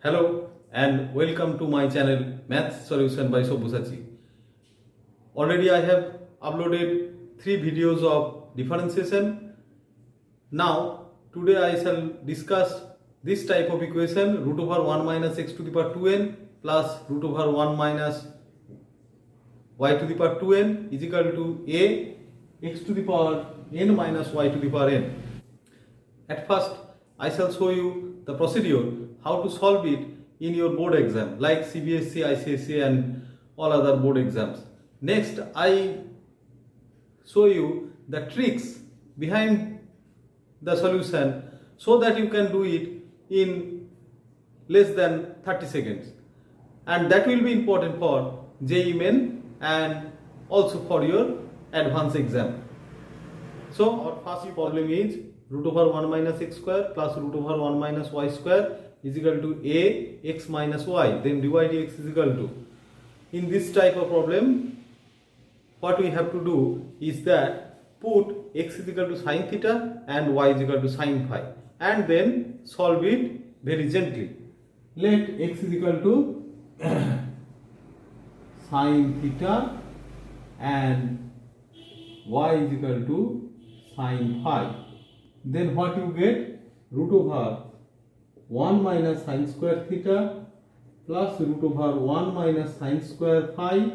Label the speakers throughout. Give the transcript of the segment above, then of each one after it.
Speaker 1: Hello and welcome to my channel Math Solution by Sobhusachi. Already I have uploaded 3 videos of differentiation. Now today I shall discuss this type of equation root over 1 minus x to the power 2n plus root over 1 minus y to the power 2n is equal to a x to the power n minus y to the power n. At first I shall show you the procedure how to solve it in your board exam like CBSE, ICSE and all other board exams. Next I show you the tricks behind the solution so that you can do it in less than 30 seconds, and that will be important for JEE Main and also for your advanced exam. So our first problem is root over 1 minus x square plus root over 1 minus y square is equal to a x minus y, then dy dx is equal to. In this type of problem, what we have to do is that put x is equal to sine theta and y is equal to sine phi, and then solve it very gently. Let x is equal to sine theta and y is equal to sine phi. Then what you get? Root over 1 minus sine square theta plus root over 1 minus sine square phi.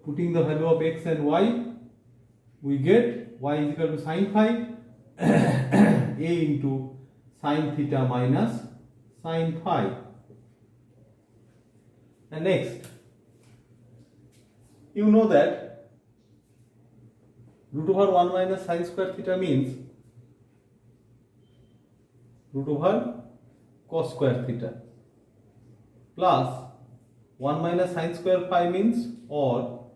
Speaker 1: Putting the value of x and y, we get y is equal to sine phi a into sine theta minus sine phi. And next, you know that root over 1 minus sine square theta means root over cos square theta plus 1 minus sine square phi means or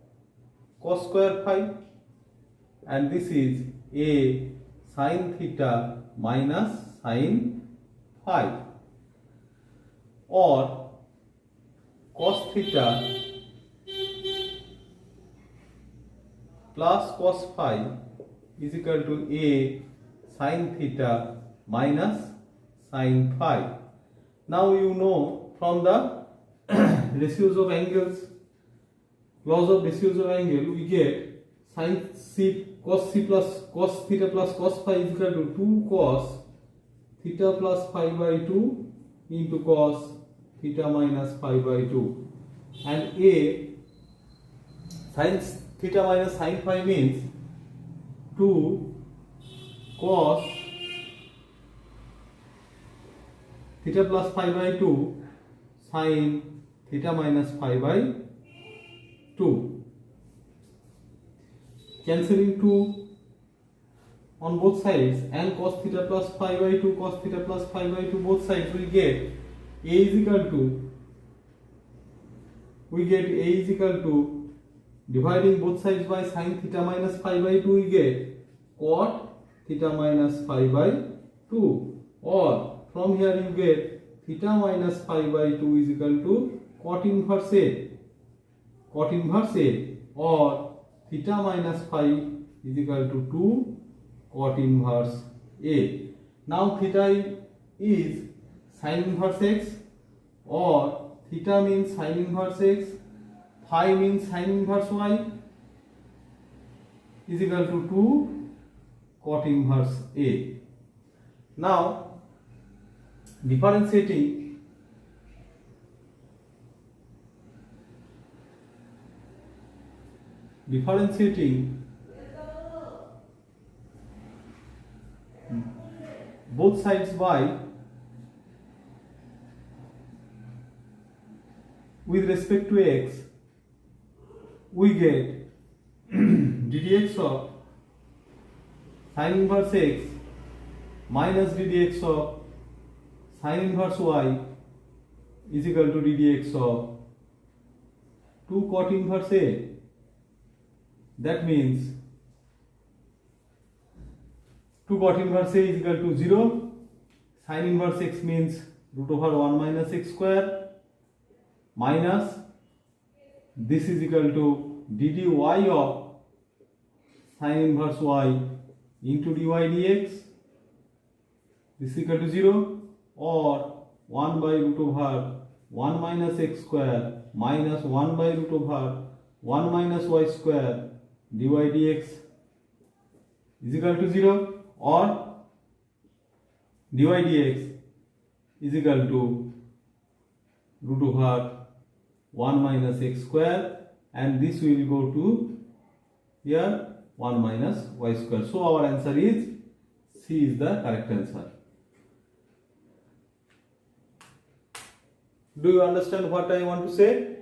Speaker 1: cos square phi, and this is a sine theta minus sine phi, or cos theta plus cos phi is equal to a sine theta minus sine phi. Now you know from the ratios of angles, laws of ratios of angle, we get sin c cos c plus cos theta plus cos phi is equal to 2 cos theta plus phi by 2 into cos theta minus phi by 2, and a sin theta minus sine phi means 2 cos theta plus phi by 2 sin theta minus phi by 2. Cancelling 2 on both sides and cos theta plus phi by 2 cos theta plus phi by 2 both sides, we get a is equal to dividing both sides by sin theta minus phi by 2, we get cot theta minus phi by 2, or from here you get theta minus phi by 2 is equal to cot inverse A, or theta minus phi is equal to 2 cot inverse A. Now theta is sin inverse x, or theta means sin inverse x, phi means sin inverse y is equal to 2 cot inverse A. Now differentiating both sides by with respect to x, we get ddx of sin inverse x minus ddx of sin inverse y is equal to ddx of 2 cot inverse A. That means 2 cot inverse A is equal to 0. Sin inverse x means root over 1 minus x square minus this is equal to dy of sin inverse y into dy dx. This is equal to 0, or 1 by root over 1 minus x square minus 1 by root over 1 minus y square dy dx is equal to 0, or dy dx is equal to root over 1 minus x square, and this will go to here 1 minus y square. So our answer is C is the correct answer. Do you understand what I want to say?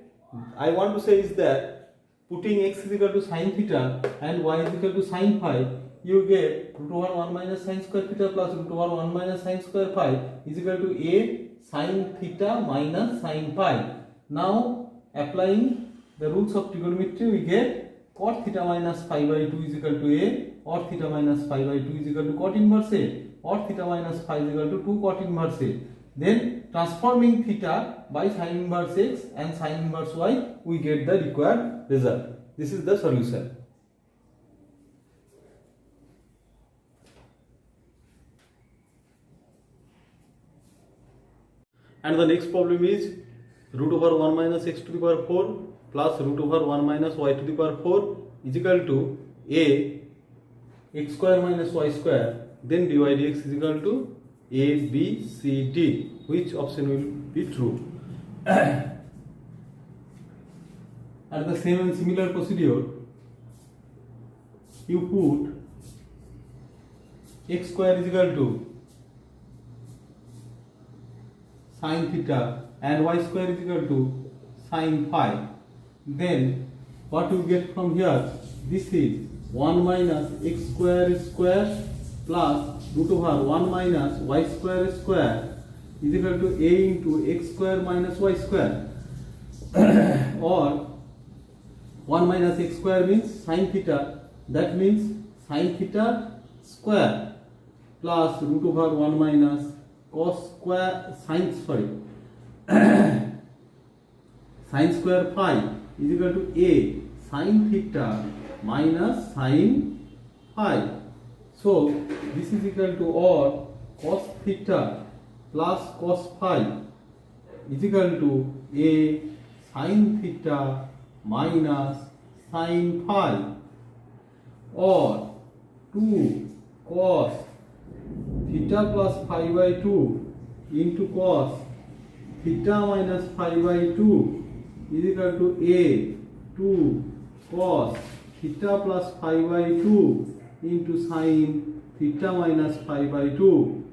Speaker 1: I want to say is that putting x is equal to sin theta and y is equal to sin phi, you get root over 1 minus sin square theta plus root over 1 minus sin square phi is equal to a sin theta minus sin phi. Now applying the rules of trigonometry, we get cot theta minus phi by 2 is equal to a, or theta minus phi by 2 is equal to cot inverse a, or theta minus phi is equal to 2 cot inverse a. Then transforming theta by sin inverse x and sin inverse y, we get the required result. This is the solution. And the next problem is root over 1 minus x to the power 4 plus root over 1 minus y to the power 4 is equal to a x square minus y square, then dy dx is equal to a, b, c, d. Which option will be true? And the same and similar procedure, you put x square is equal to sin theta and y square is equal to sin phi. Then what you get from here? This is 1 minus x square plus root over 1 minus y square is equal to a into x square minus y square, or 1 minus x square means sin theta, that means sin theta square plus root over 1 minus cos square sin square phi is equal to a sin theta minus sin phi. So this is equal to, or cos theta plus cos phi is equal to a sin theta minus sin phi, or 2 cos theta plus phi by 2 into cos theta minus phi by 2 is equal to a 2 cos theta plus phi by 2 into sin theta minus phi by 2.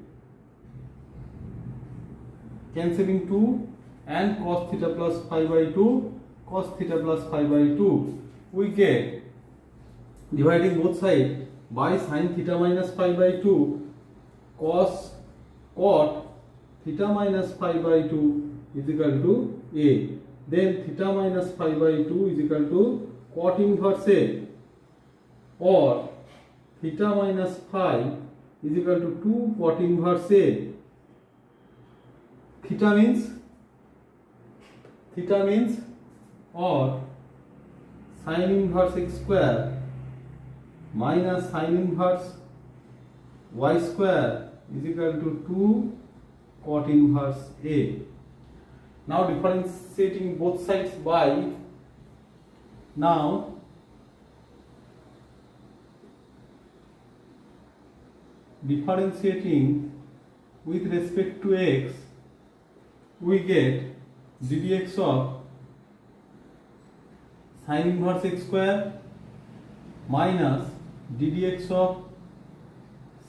Speaker 1: Cancelling 2 and cos theta plus phi by 2, cos theta plus phi by 2, we get, dividing both sides by sin theta minus phi by 2, cot theta minus phi by 2 is equal to a. Then theta minus phi by 2 is equal to cot inverse a, or theta minus phi is equal to 2 cot inverse a. Theta means or sin inverse x square minus sin inverse y square is equal to 2 cot inverse a. Now differentiating both sides by, now differentiating with respect to x, we get ddx of sin inverse x square minus ddx of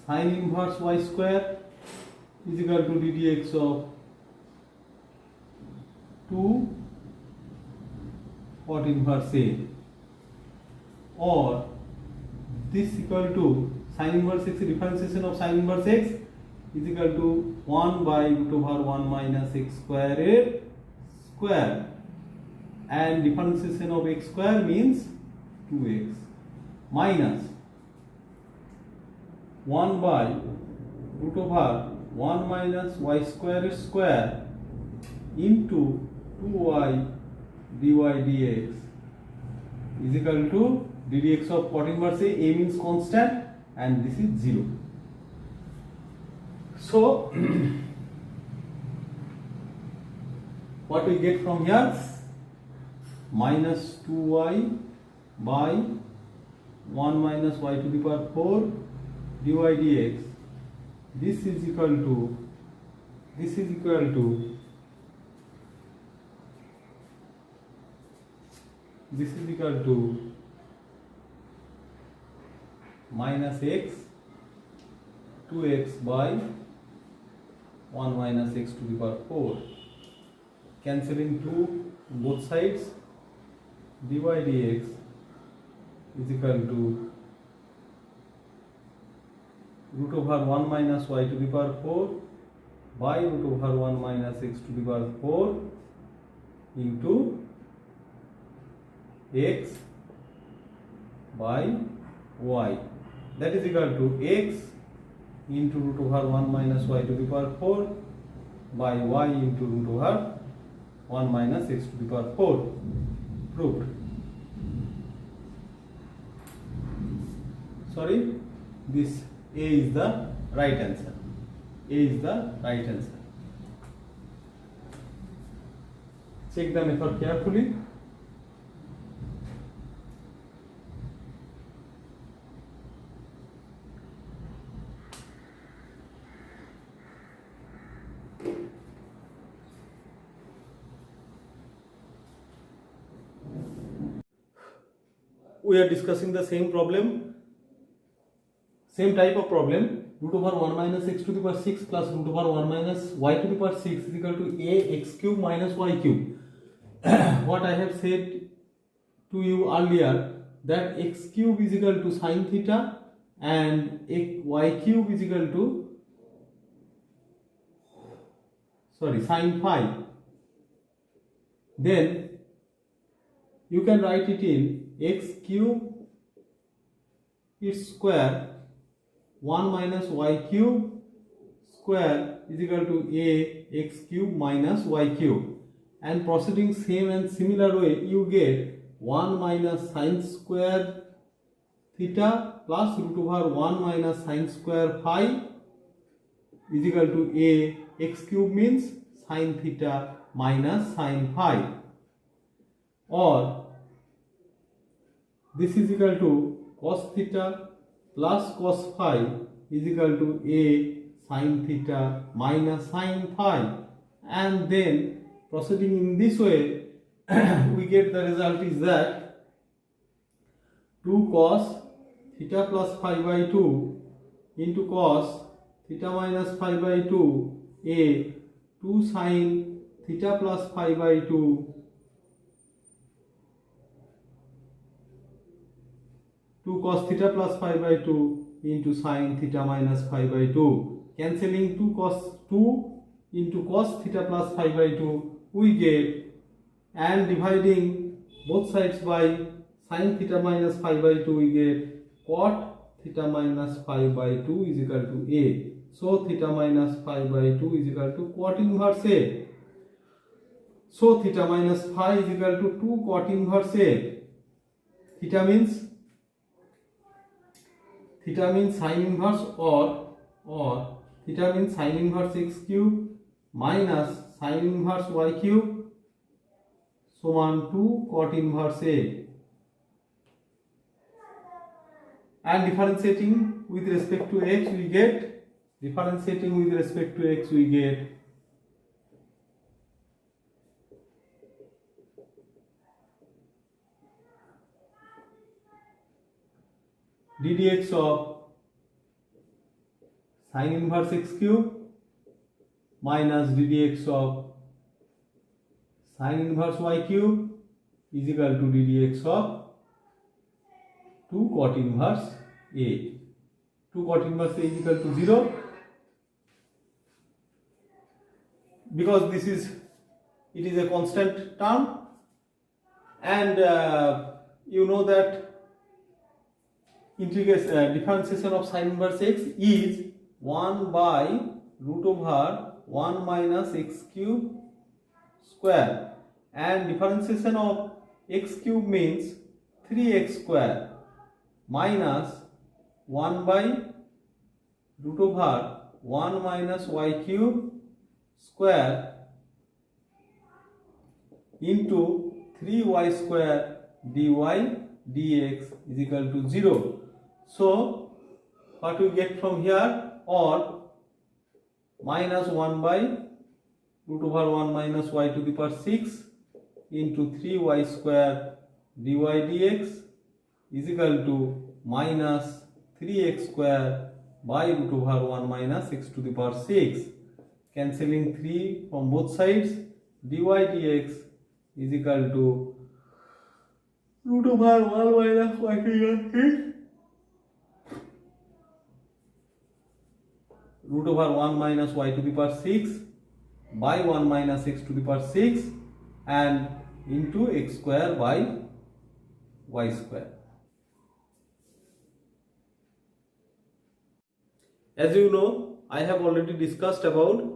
Speaker 1: sin inverse y square is equal to ddx of 2 cot inverse a, or this equal to sin inverse x, differentiation of sin inverse x is equal to 1 by root over 1 minus x square square, and differentiation of x square means 2x, minus 1 by root over 1 minus y square into 2y dy dx is equal to ddx of cot inverse a means constant, and this is 0. So what we get from here? Minus 2y by 1 minus y to the power 4 dy dx. This is equal to minus x 2x by 1 minus x to the power 4. Cancelling 2 both sides, dy dx is equal to root over 1 minus y to the power 4 by root over 1 minus x to the power 4 into x by y. That is equal to x into root over 1 minus y to the power 4 by y into root over 1 minus x to the power 4. Proved. Sorry, this A is the right answer. A is the right answer. Check the method carefully. We are discussing the same problem, same type of problem. Root over 1 minus x to the power 6 plus root over 1 minus y to the power 6 is equal to a x cube minus y cube. What I have said to you earlier, that x cube is equal to sine theta and y cube is equal to sine phi. Then you can write it in x cube its square 1 minus y cube square is equal to a x cube minus y cube, and proceeding same and similar way you get 1 minus sine square theta plus root over 1 minus sine square phi is equal to a x cube means sine theta minus sine phi, or this is equal to cos theta plus cos phi is equal to a sin theta minus sin phi, and then proceeding in this way we get the result is that 2 cos theta plus phi by 2 into cos theta minus phi by 2 a 2 sin theta plus phi by 2 2 cos theta plus phi by 2 into sin theta minus phi by 2. Cancelling 2 into cos theta plus phi by 2 we get, and dividing both sides by sin theta minus phi by 2 we get cot theta minus phi by 2 is equal to a. So theta minus phi by 2 is equal to cot inverse a. So theta minus phi is equal to 2 cot inverse a. Theta means sin inverse or theta means sin inverse x cube minus sin inverse y cube suman 2 cot inverse a, and differentiating with respect to x we get d dx of sin inverse x cube minus d dx of sin inverse y cube is equal to d dx of 2 cot inverse a. 2 cot inverse a is equal to 0, because it is a constant term, and you know that differentiation of sin inverse x is 1 by root over 1 minus x cube square, and differentiation of x cube means 3x square minus 1 by root over 1 minus y cube square into 3y square dy dx is equal to 0. So what we get from here, or minus 1 by root over 1 minus y to the power 6 into 3y square dy dx is equal to minus 3x square by root over 1 minus x to the power 6. Cancelling 3 from both sides, dy dx is equal to root over 1 minus y to the power 6, root over 1 minus y to the power 6 by 1 minus x to the power 6 and into x square by y square. As you know, I have already discussed about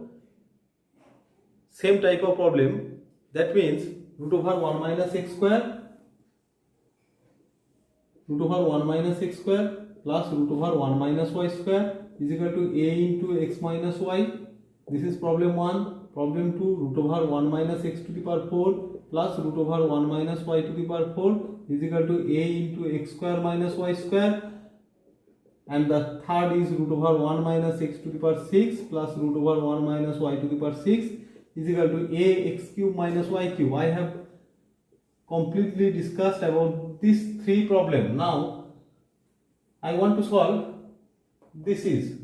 Speaker 1: same type of problem. That means root over 1 minus x square, root over 1 minus x square plus root over 1 minus y square is equal to a into x minus y. This is problem 1. Problem 2, root over 1 minus x to the power 4 plus root over 1 minus y to the power 4 is equal to a into x square minus y square. And the third is root over 1 minus x to the power 6 plus root over 1 minus y to the power 6 is equal to a x cube minus y cube. I have completely discussed about these three problems. Now I want to solve this is,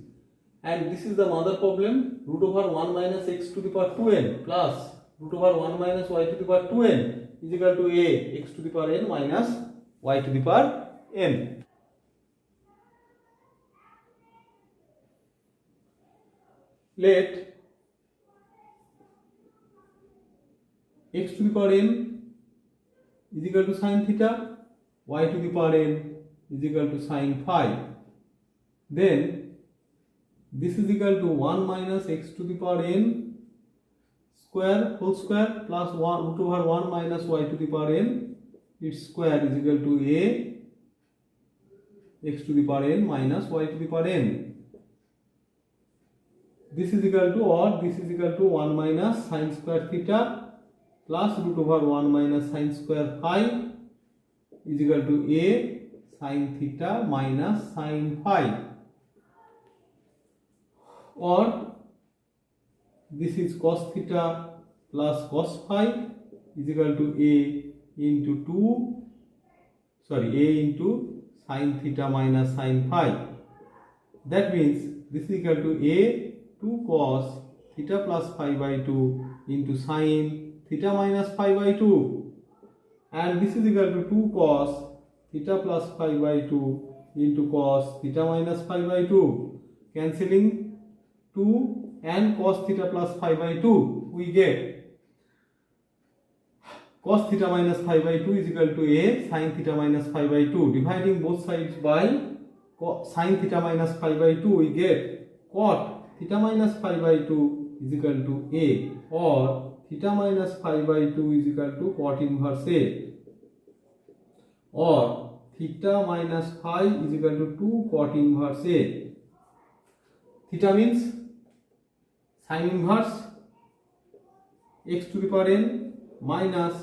Speaker 1: and this is the mother problem, root over 1 minus x to the power 2n plus root over 1 minus y to the power 2n is equal to a x to the power n minus y to the power n. Let x to the power n is equal to sin theta, y to the power n is equal to sin phi. Then this is equal to 1 minus x to the power n square whole square plus 1 root over 1 minus y to the power n, its square is equal to a x to the power n minus y to the power n. This is equal to, or this is equal to 1 minus sin square theta plus root over 1 minus sin square phi is equal to a sin theta minus sin phi, or this is cos theta plus cos phi is equal to a into sin theta minus sin phi. That means this is equal to a 2 cos theta plus phi by 2 into sin theta minus phi by 2, and this is equal to 2 cos theta plus phi by 2 into cos theta minus phi by 2. Cancelling 2 and cos theta plus phi by 2, we get cos theta minus phi by 2 is equal to a sin theta minus phi by 2. Dividing both sides by sin theta minus phi by 2, we get cot theta minus phi by 2 is equal to a, or theta minus phi by 2 is equal to cot inverse a, or theta minus phi is equal to 2 cot inverse a. Theta means sin inverse x to the power n minus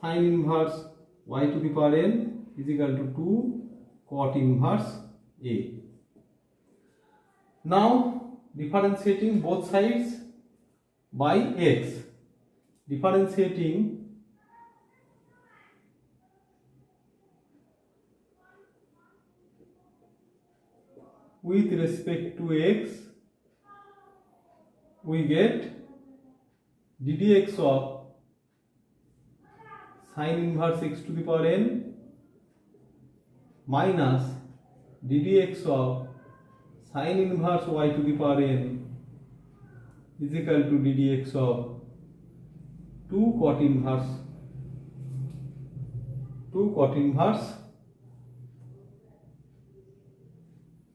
Speaker 1: sin inverse y to the power n is equal to 2 cot inverse a. Now differentiating both sides by x, differentiating with respect to x, we get ddx of sin inverse x to the power n minus ddx of sin inverse y to the power n is equal to ddx of 2 cot inverse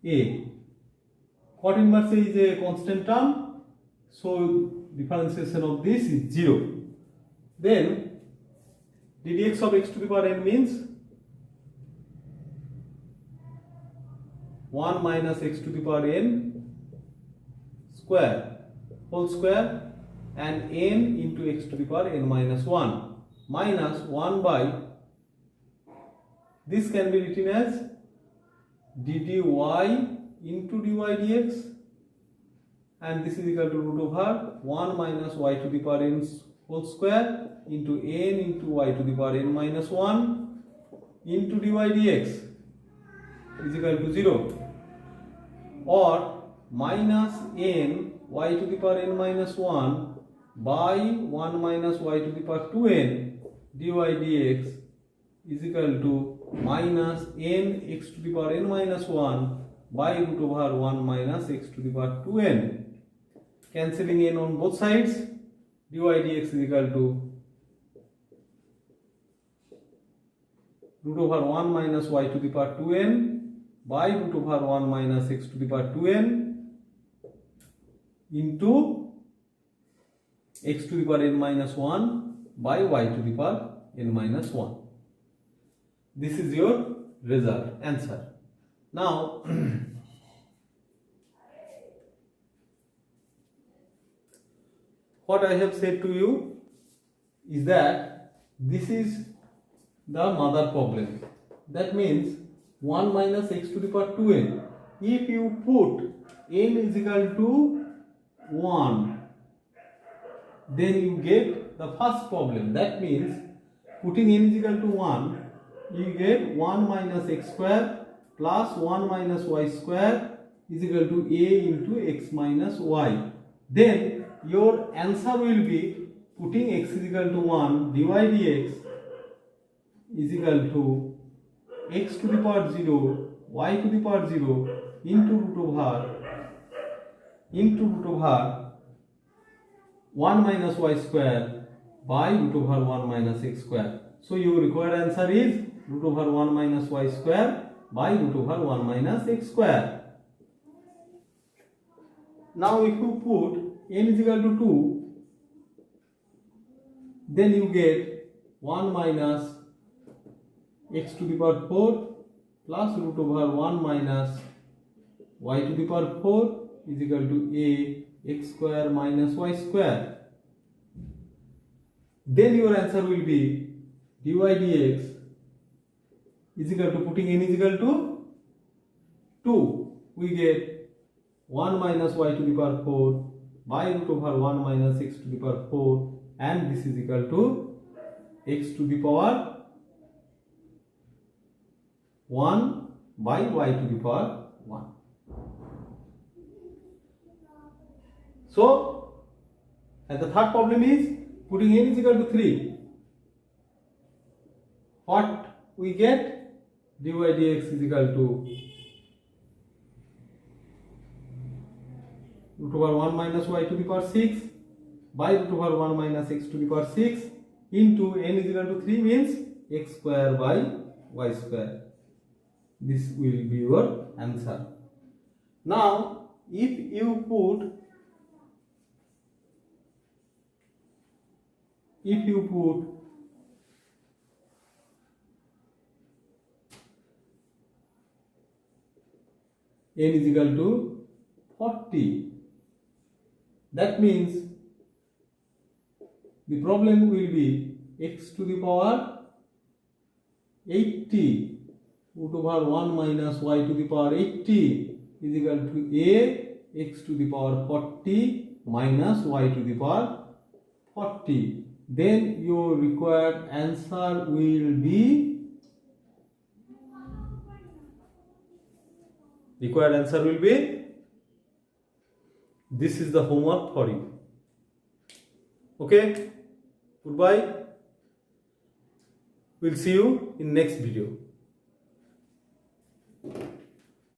Speaker 1: a. Cot inverse a is a constant term, so differentiation of this is 0. Then ddx of x to the power n means 1 minus x to the power n square whole square and n into x to the power n minus 1. minus 1 by, this can be written as dy into dy dx, and this is equal to root over 1 minus y to the power n whole square into n into y to the power n minus 1 into dy dx is equal to 0, or minus n y to the power n minus 1 by 1 minus y to the power 2n dy dx is equal to minus n x to the power n minus 1 by root over 1 minus x to the power 2n. Cancelling n on both sides, dy dx is equal to root over 1 minus y to the power 2n by root over 1 minus x to the power 2n into x to the power n minus 1 by y to the power n minus 1. This is your result, answer. Now, what I have said to you is that this is the mother problem. That means 1 minus x to the power 2n. If you put n is equal to 1, then you get the first problem. That means putting n is equal to 1, you get 1 minus x square plus 1 minus y square is equal to a into x minus y. Then your answer will be putting x is equal to 1 dy dx is equal to x to the power 0 y to the power 0 into root over 1 minus y square by root over 1 minus x square. So your required answer is root over 1 minus y square by root over 1 minus x square. Now if you put n is equal to 2, then you get 1 minus x to the power 4 plus root over 1 minus y to the power 4 is equal to a x square minus y square. Then your answer will be dy dx is equal to, putting n is equal to 2, we get 1 minus y to the power 4 by root over 1 minus x to the power 4, and this is equal to x to the power 1 by y to the power 1. So, and the third problem is putting n is equal to 3. What we get? Dy dx is equal to root over 1 minus y to the power 6 by root over 1 minus x to the power 6 into n is equal to 3 means x square by y square. This will be your answer. Now, if you put n is equal to 40, that means the problem will be x to the power 80 root over 1 minus y to the power 80 is equal to a x to the power 40 minus y to the power 40. Then your required answer will be, this is the homework for you. Okay, goodbye. We'll see you in next video.